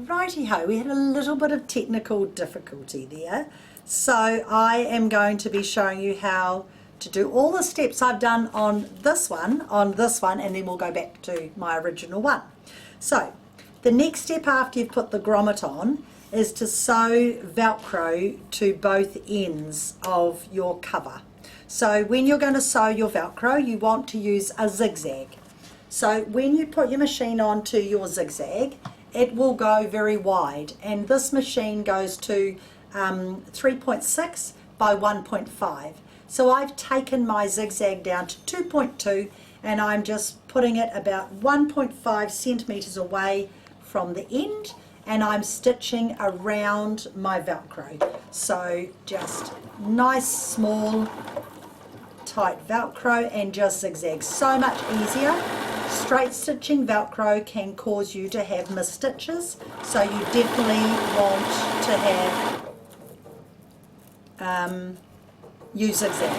Righty-ho, we had a little bit of technical difficulty there. So I am going to be showing you how to do all the steps I've done on this one, and then we'll go back to my original one. So the next step after you've put the grommet on is to sew Velcro to both ends of your cover. So when you're going to sew your Velcro, you want to use a zigzag. So when you put your machine onto your zigzag, it will go very wide, and this machine goes to 3.6 by 1.5. So I've taken my zigzag down to 2.2, and I'm just putting it about 1.5 centimeters away from the end, and I'm stitching around my Velcro. So just nice small tight Velcro and just zigzag. So much easier. Straight stitching Velcro can cause you to have missed stitches, so you definitely want to have use zigzag.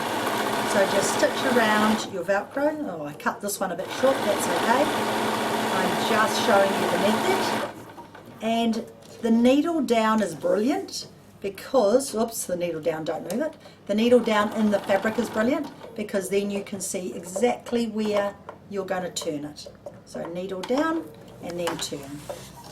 So just stitch around your Velcro. Oh, I cut this one a bit short, that's okay. I'm just showing you the method. And the needle down is brilliant because, oops, the needle down, don't move it. The needle down in the fabric is brilliant because then you can see exactly where you're going to turn it. So needle down and then turn,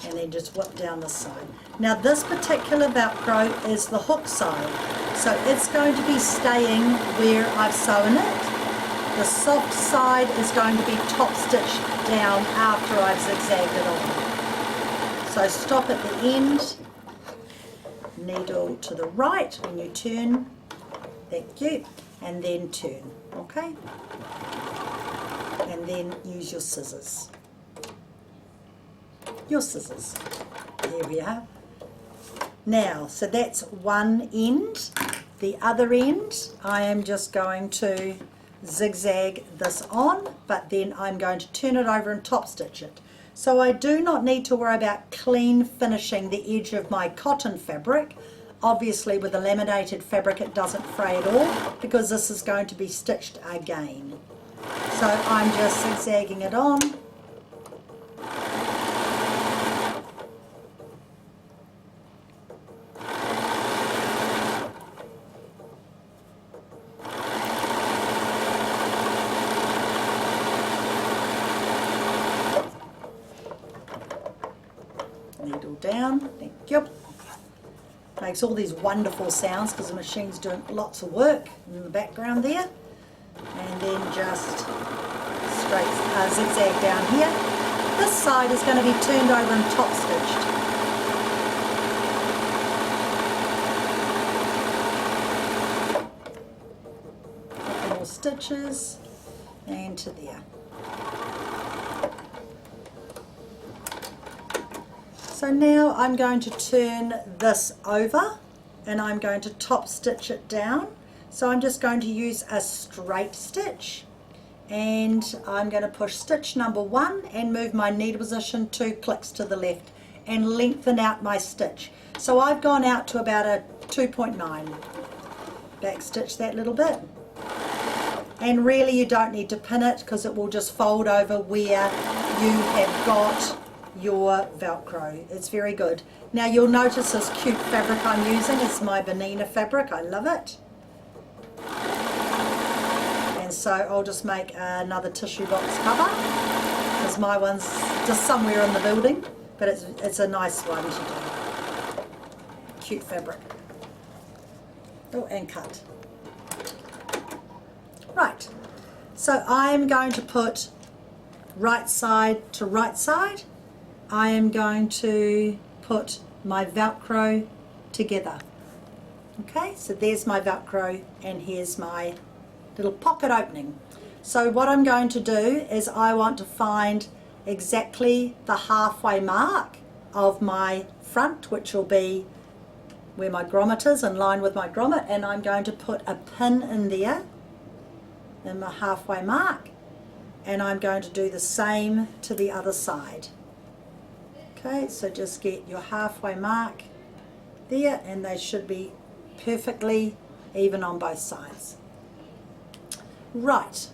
and then just whip down the side. Now this particular Velcro is the hook side, so it's going to be staying where I've sewn it. The soft side is going to be top stitched down after I've zigzagged it on. So stop at the end, needle to the right when you turn, thank you, and then turn, okay? And then use your scissors. There we are. Now, so that's one end. The other end, I am just going to zigzag this on, but then I'm going to turn it over and top stitch it. So I do not need to worry about clean finishing the edge of my cotton fabric. Obviously with the laminated fabric it doesn't fray at all because this is going to be stitched again. So I'm just zigzagging it on. Needle down, thank you. Makes all these wonderful sounds because the machine's doing lots of work in the background there. And then just straight zigzag down here. This side is going to be turned over and top stitched. A couple more stitches and to there. So now I'm going to turn this over and I'm going to top stitch it down. So I'm just going to use a straight stitch, and I'm going to push stitch number 1 and move my needle position 2 clicks to the left and lengthen out my stitch. So I've gone out to about a 2.9. Back stitch that little bit. And really you don't need to pin it because it will just fold over where you have got your Velcro. It's very good. Now you'll notice this cute fabric I'm using is my Banana fabric. I love it. And so I'll just make another tissue box cover because my one's just somewhere in the building, but it's a nice one to do. Cute fabric. Oh, and cut. Right, so I'm going to put right side to right side. I am going to put my Velcro together. Okay, so there's my Velcro and here's my little pocket opening. So what I'm going to do is I want to find exactly the halfway mark of my front, which will be where my grommet is, in line with my grommet, and I'm going to put a pin in there in my halfway mark, and I'm going to do the same to the other side. Okay, so just get your halfway mark there, and they should be perfectly even on both sides. Right,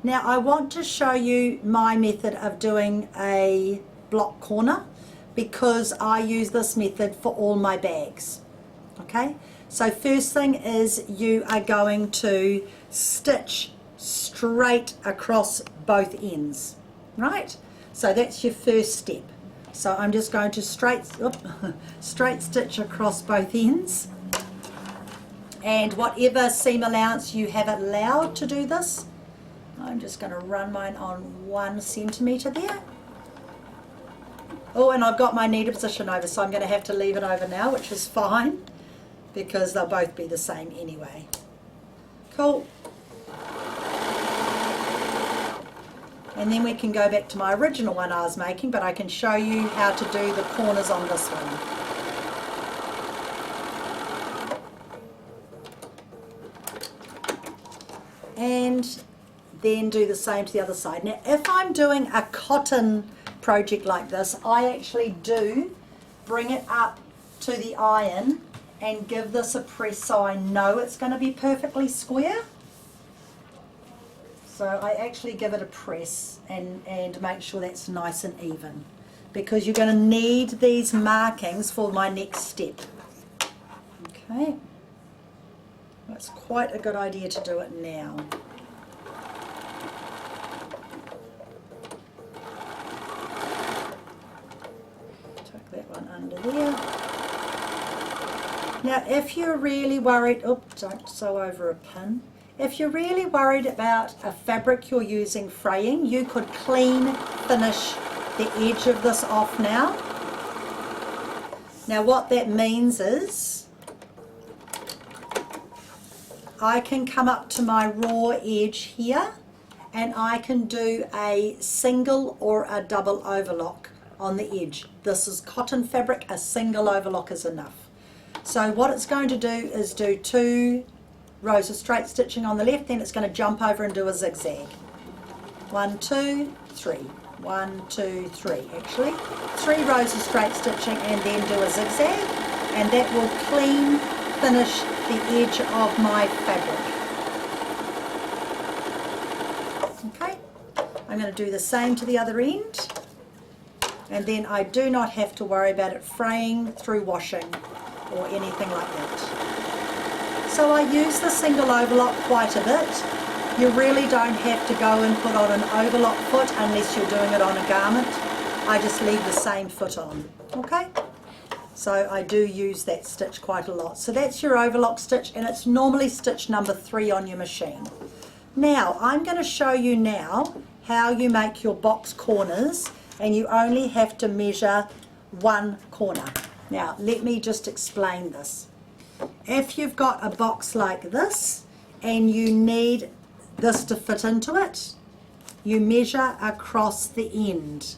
now I want to show you my method of doing a block corner, because I use this method for all my bags. Okay, so first thing is you are going to stitch straight across both ends, right? So that's your first step. So I'm just going to straight stitch across both ends, and whatever seam allowance you have allowed to do this, I'm just going to run mine on 1 centimetre there. Oh, and I've got my needle position over, so I'm going to have to leave it over now, which is fine because they'll both be the same anyway. Cool. And then we can go back to my original one I was making, but I can show you how to do the corners on this one. And then do the same to the other side. Now, if I'm doing a cotton project like this, I actually do bring it up to the iron and give this a press so I know it's going to be perfectly square. So I actually give it a press and make sure that's nice and even, because you're going to need these markings for my next step. Okay, that's quite a good idea to do it now. Tuck that one under there. Now if you're really worried, oops, don't sew over a pin. If you're really worried about a fabric you're using fraying, you could clean finish the edge of this off now. Now what that means is I can come up to my raw edge here and I can do a single or a double overlock on the edge. This is cotton fabric, a single overlock is enough. So what it's going to do is do 2 rows of straight stitching on the left, then it's going to jump over and do a zigzag. 1, 2, 3. 1, 2, 3 actually. 3 rows of straight stitching and then do a zigzag, and that will clean finish the edge of my fabric. Okay, I'm going to do the same to the other end, and then I do not have to worry about it fraying through washing or anything like that. So I use the single overlock quite a bit. You really don't have to go and put on an overlock foot unless you're doing it on a garment. I just leave the same foot on, okay? So I do use that stitch quite a lot. So that's your overlock stitch, and it's normally stitch number 3 on your machine. Now I'm going to show you now how you make your box corners, and you only have to measure 1 corner. Now let me just explain this. If you've got a box like this and you need this to fit into it, you measure across the end,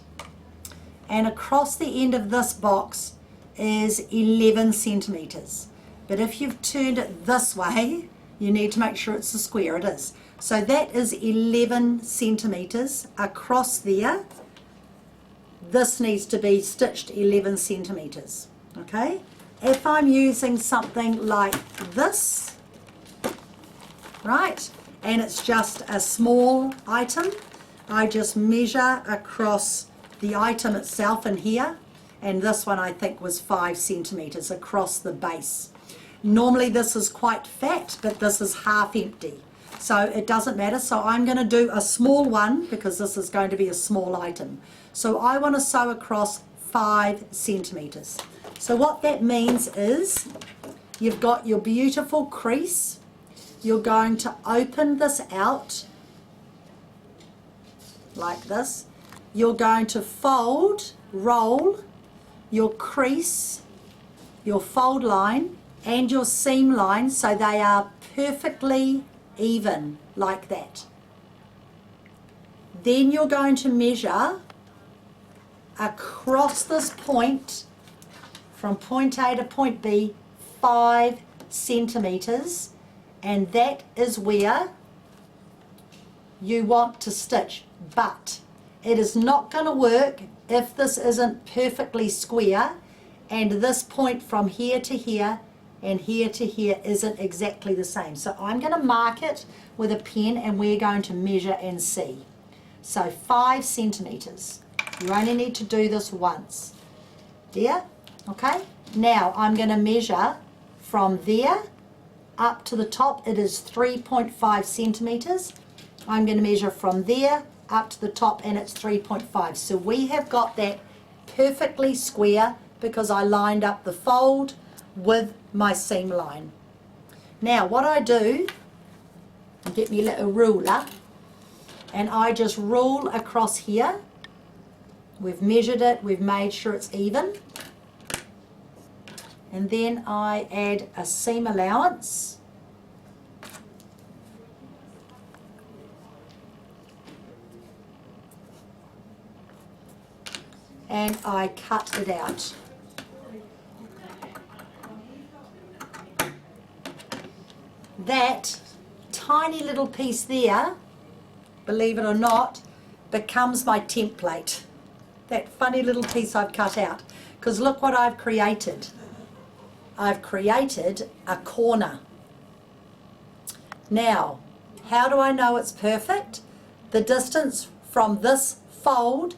and across the end of this box is 11 centimeters. But if you've turned it this way, you need to make sure it's a square. It is. So that is 11 centimeters across there. This needs to be stitched 11 centimeters. Okay, if I'm using something like this, right, and it's just a small item, I just measure across the item itself in here, and this one I think was 5 centimeters across the base. Normally this is quite fat, but this is half empty, so it doesn't matter. So I'm going to do a small one because this is going to be a small item. So I want to sew across 5 centimeters. So what that means is you've got your beautiful crease. You're going to open this out like this. You're going to fold, roll your crease, your fold line and your seam line so they are perfectly even like that. Then you're going to measure across this point from point A to point B 5 centimeters, and that is where you want to stitch. But it is not going to work if this isn't perfectly square and this point from here to here and here to here isn't exactly the same. So I'm going to mark it with a pen and we're going to measure and see. So 5 centimeters. You only need to do this once. there, okay? Now I'm going to measure from there up to the top. It is 3.5 centimetres. I'm going to measure from there up to the top, and it's 3.5. So we have got that perfectly square because I lined up the fold with my seam line. Now what I do, get me a little ruler, and I just rule across here. We've measured it, we've made sure it's even, and then I add a seam allowance. And I cut it out. That tiny little piece there, believe it or not, becomes my template. That funny little piece I've cut out. Because look what I've created. I've created a corner. Now, how do I know it's perfect? The distance from this fold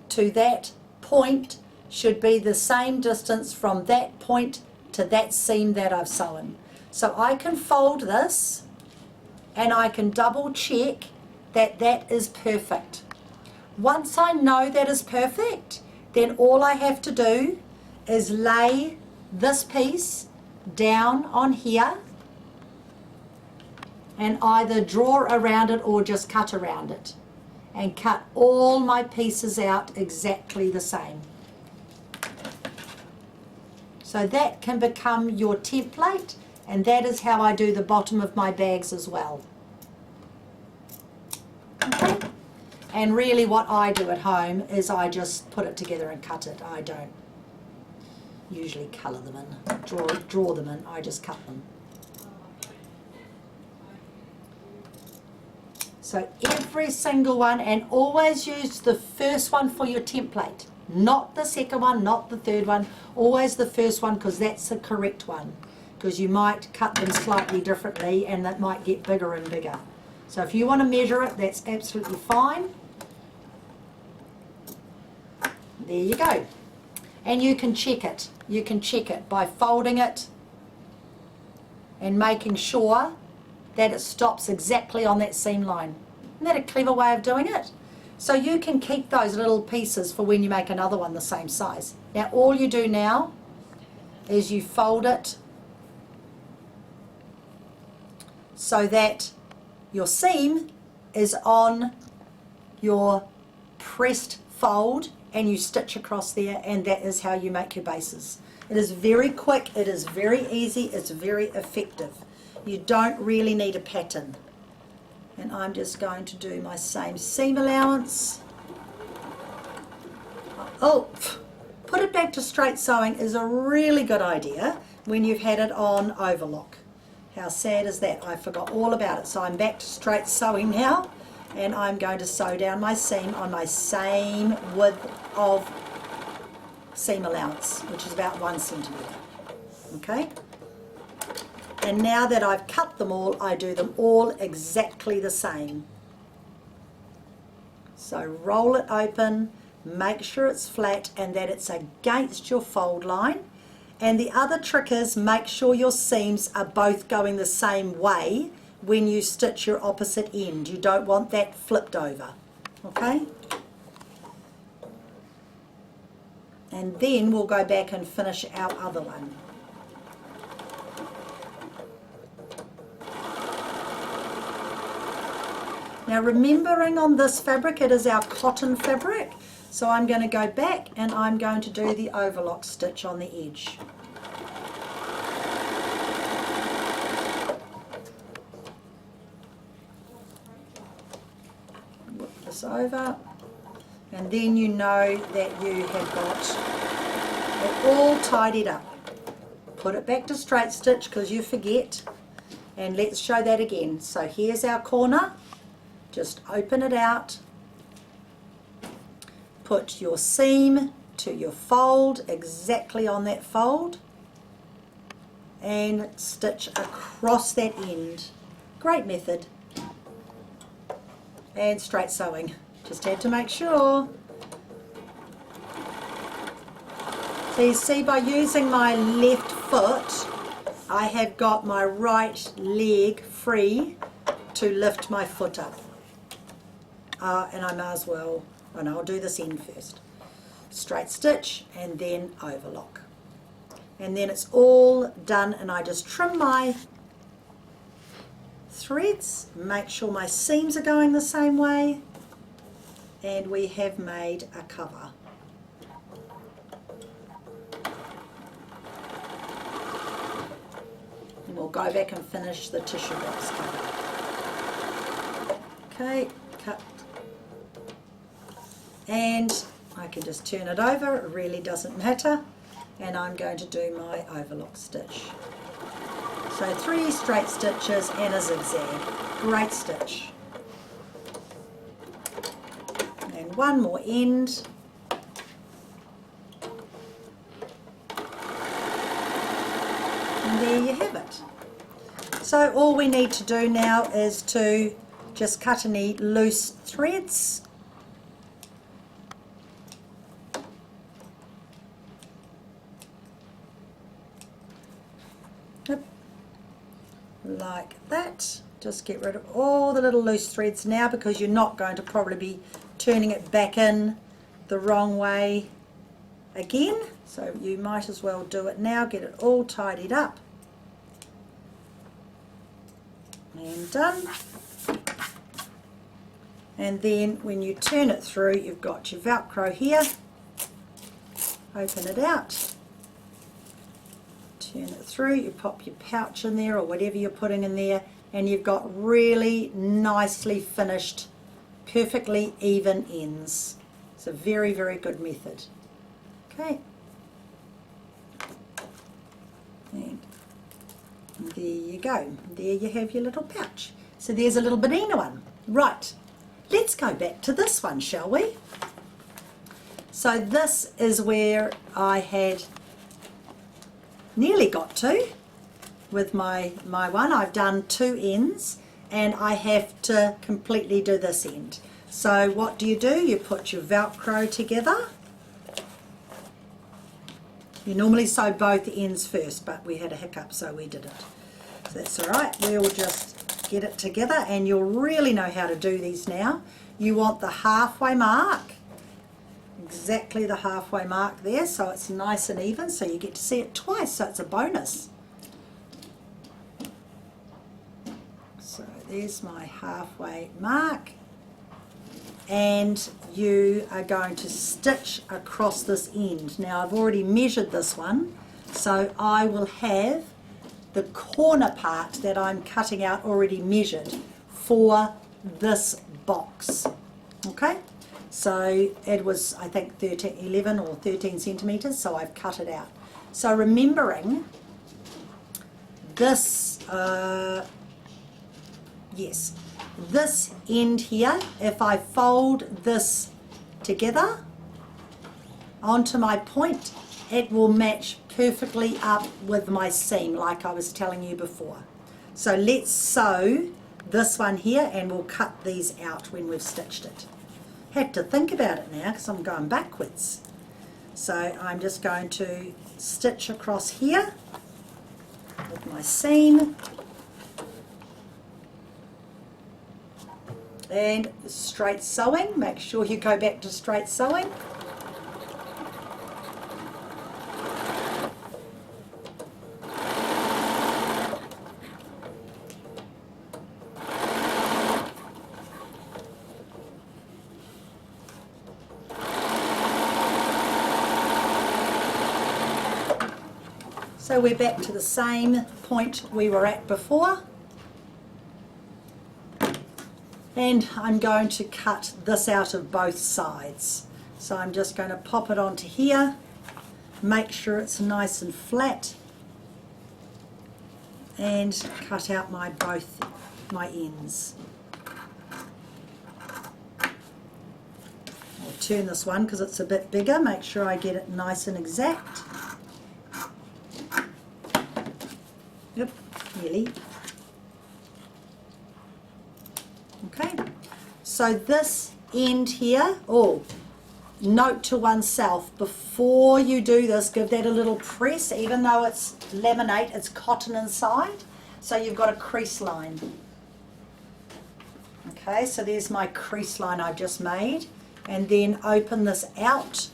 to that point should be the same distance from that point to that seam that I've sewn. So I can fold this and I can double check that that is perfect. Once I know that is perfect, then all I have to do is lay this piece down on here and either draw around it or just cut around it, and cut all my pieces out exactly the same. So that can become your template, and that is how I do the bottom of my bags as well. Okay? And really what I do at home is I just put it together and cut it. I don't usually colour them in, draw them in, I just cut them. So every single one, and always use the first one for your template. Not the second one, not the third one, always the first one, because that's the correct one. Because you might cut them slightly differently and that might get bigger and bigger. So if you want to measure it, that's absolutely fine. There you go. And you can check it. You can check it by folding it and making sure that it stops exactly on that seam line. Isn't that a clever way of doing it? So you can keep those little pieces for when you make another one the same size. Now all you do now is you fold it so that your seam is on your pressed fold, and you stitch across there, and that is how you make your bases. It is very quick, it is very easy, it's very effective. You don't really need a pattern. And I'm just going to do my same seam allowance. Oh, put it back to straight sewing is a really good idea when you've had it on overlock. How sad is that? I forgot all about it. So I'm back to straight sewing now, and I'm going to sew down my seam on my same width of seam allowance, which is about 1 centimetre. Okay? And now that I've cut them all, I do them all exactly the same. So roll it open, make sure it's flat and that it's against your fold line. And the other trick is make sure your seams are both going the same way when you stitch your opposite end. You don't want that flipped over. Okay? And then we'll go back and finish our other one. Now remembering on this fabric, it is our cotton fabric, so I'm going to go back and I'm going to do the overlock stitch on the edge. Whip this over, and then you know that you have got it all tidied up. Put it back to straight stitch because you forget, and let's show that again. So here's our corner. Just open it out, put your seam to your fold exactly on that fold, and stitch across that end. Great method. And straight sewing. Just had to make sure. So you see, by using my left foot, I have got my right leg free to lift my foot up. And I may as well, and I'll do this end first. Straight stitch and then overlock. And then it's all done, and I just trim my threads, make sure my seams are going the same way, and we have made a cover. And we'll go back and finish the tissue box cover. Okay, cut. And I can just turn it over, it really doesn't matter. And I'm going to do my overlock stitch. So 3 straight stitches and a zigzag. Great stitch. And one more end. And there you have it. So all we need to do now is to just cut any loose threads. Like that. Just get rid of all the little loose threads now, because you're not going to probably be turning it back in the wrong way again, so you might as well do it now. Get it all tidied up and done. And then when you turn it through, you've got your Velcro here. Open it out, turn it through, you pop your pouch in there or whatever you're putting in there, and you've got really nicely finished, perfectly even ends. It's a very, very good method. Okay. And there you go. There you have your little pouch. So there's a little banana one. Right. Let's go back to this one, shall we? So this is where I had nearly got to with my one. I've done 2 ends and I have to completely do this end. So what do? You put your Velcro together. You normally sew both ends first, but we had a hiccup, so we didn't. So that's all right. We'll just get it together, and you'll really know how to do these now. You want the halfway mark, exactly the halfway mark there, so it's nice and even, so you get to see it twice, so it's a bonus. So there's my halfway mark, and you are going to stitch across this end. Now I've already measured this one, so I will have the corner part that I'm cutting out already measured for this box. Okay, so it was, I think, 11 or 13 centimeters, so I've cut it out. So remembering this, yes, this end here, if I fold this together onto my point, it will match perfectly up with my seam, like I was telling you before. So let's sew this one here, and we'll cut these out when we've stitched it. Had to think about it now because I'm going backwards. So I'm just going to stitch across here with my seam, and straight sewing. Make sure you go back to straight sewing. So we're back to the same point we were at before. And I'm going to cut this out of both sides. So I'm just going to pop it onto here, make sure it's nice and flat, and cut out both my ends. I'll turn this one because it's a bit bigger, make sure I get it nice and exact. Yep, nearly. Okay, so this end here, oh, note to oneself, before you do this, give that a little press. Even though it's laminate, it's cotton inside, so you've got a crease line. Okay, so there's my crease line I've just made, and then open this out.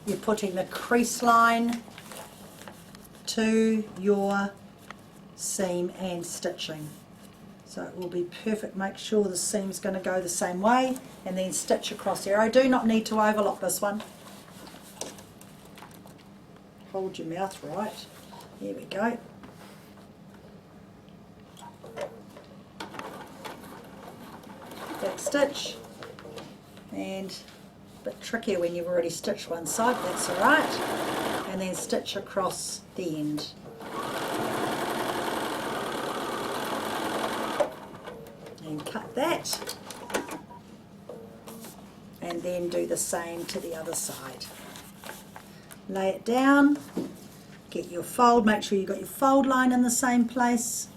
You're putting the crease line to your seam and stitching. So it will be perfect. Make sure the seam's going to go the same way, and then stitch across there. I do not need to overlock this one. Hold your mouth right. There we go. Back stitch, and a bit trickier when you've already stitched one side, that's alright. And then stitch across the end. And cut that, and then do the same to the other side. Lay it down, get your fold, make sure you've got your fold line in the same place.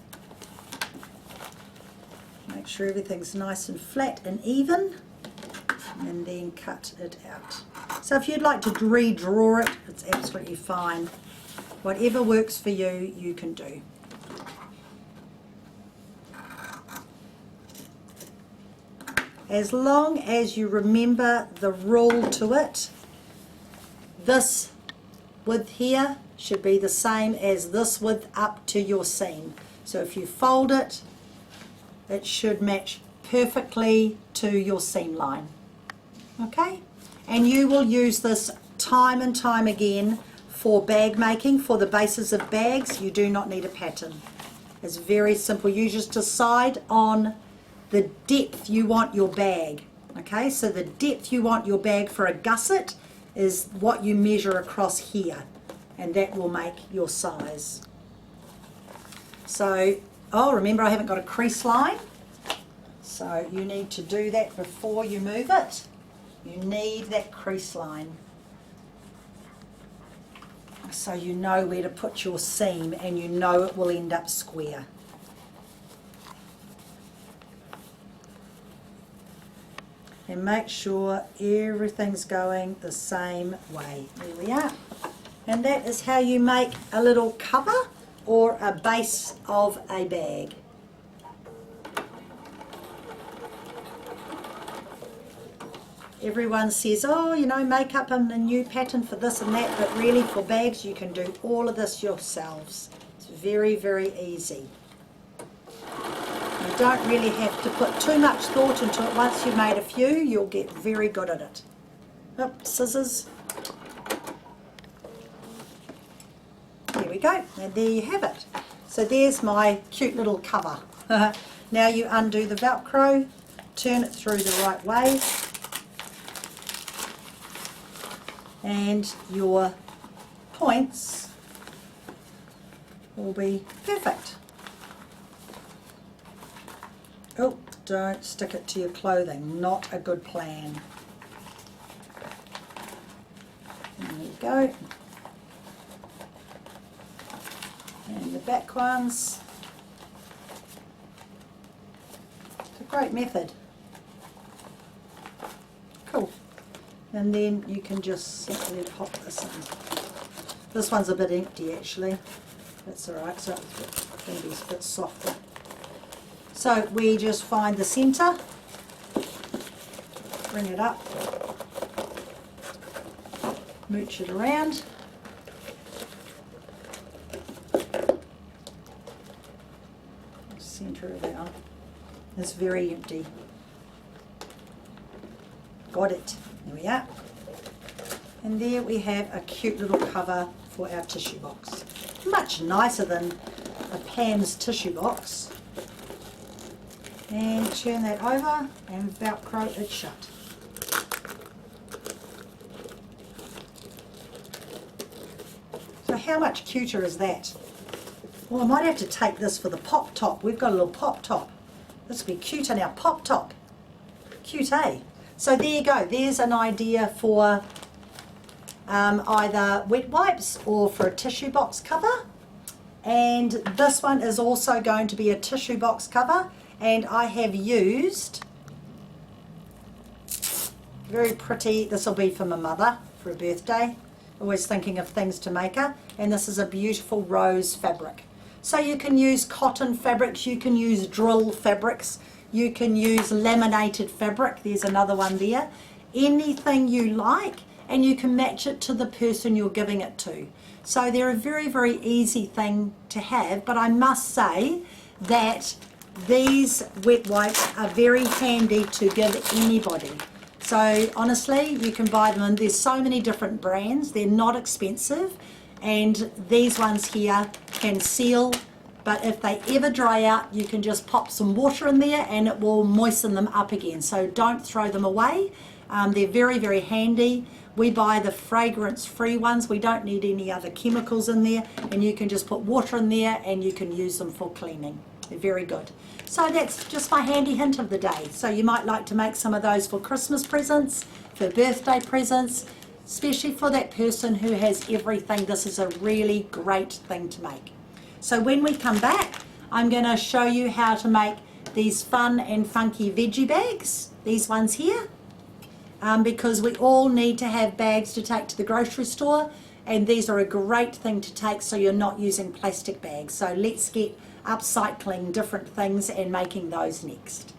Make sure everything's nice and flat and even, and then cut it out. So if you'd like to redraw it, it's absolutely fine. Whatever works for you, you can do. As long as you remember the rule to it, this width here should be the same as this width up to your seam. So if you fold it, it should match perfectly to your seam line. Okay? And you will use this time and time again for bag making, for the bases of bags. You do not need a pattern. It's very simple. You just decide on the depth you want your bag. Okay, so the depth you want your bag for a gusset is what you measure across here, and that will make your size. So, oh, remember I haven't got a crease line, so you need to do that before you move it. You need that crease line, so you know where to put your seam and you know it will end up square. And make sure everything's going the same way. There we are. And that is how you make a little cover or a base of a bag. Everyone says, oh, you know, make up a new pattern for this and that, but really for bags you can do all of this yourselves. It's very, very easy. You don't really have to put too much thought into it. Once you've made a few, you'll get very good at it. Oh, scissors. There we go, and there you have it. So there's my cute little cover. Now you undo the Velcro, turn it through the right way, and your points will be perfect. Oh, don't stick it to your clothing, not a good plan. There you go. And the back ones. It's a great method. Cool. And then you can just simply pop this in. This one's a bit empty actually. That's alright, so it's going to be a bit softer. So we just find the centre, bring it up, mooch it around, centre it out. It's very empty. Got it. There we are. And there we have a cute little cover for our tissue box. Much nicer than a Pam's tissue box. And turn that over and Velcro it shut. So how much cuter is that? Well, I might have to take this for the pop top. We've got a little pop top. This will be cute in our pop top. Cute, eh? So there you go. There's an idea for either wet wipes or for a tissue box cover. And this one is also going to be a tissue box cover. And I have used Very pretty. This will be for my mother for a birthday. Always thinking of things to make her. And this is a beautiful rose fabric. So you can use cotton fabrics, you can use drill fabrics, you can use laminated fabric. There's another one there. Anything you like, and you can match it to the person you're giving it to. So they're a very, very easy thing to have, but I must say that these wet wipes are very handy to give anybody. So honestly, you can buy them, and there's so many different brands. They're not expensive, and these ones here can seal, but if they ever dry out, you can just pop some water in there and it will moisten them up again. So don't throw them away. They're very, very handy. We buy the fragrance-free ones. We don't need any other chemicals in there, and you can just put water in there and you can use them for cleaning. They're very good. So that's just my handy hint of the day. So you might like to make some of those for Christmas presents, for birthday presents, especially for that person who has everything. This is a really great thing to make. So when we come back, I'm going to show you how to make these fun and funky veggie bags, these ones here, because we all need to have bags to take to the grocery store, and these are a great thing to take so you're not using plastic bags. So let's get upcycling different things and making those next.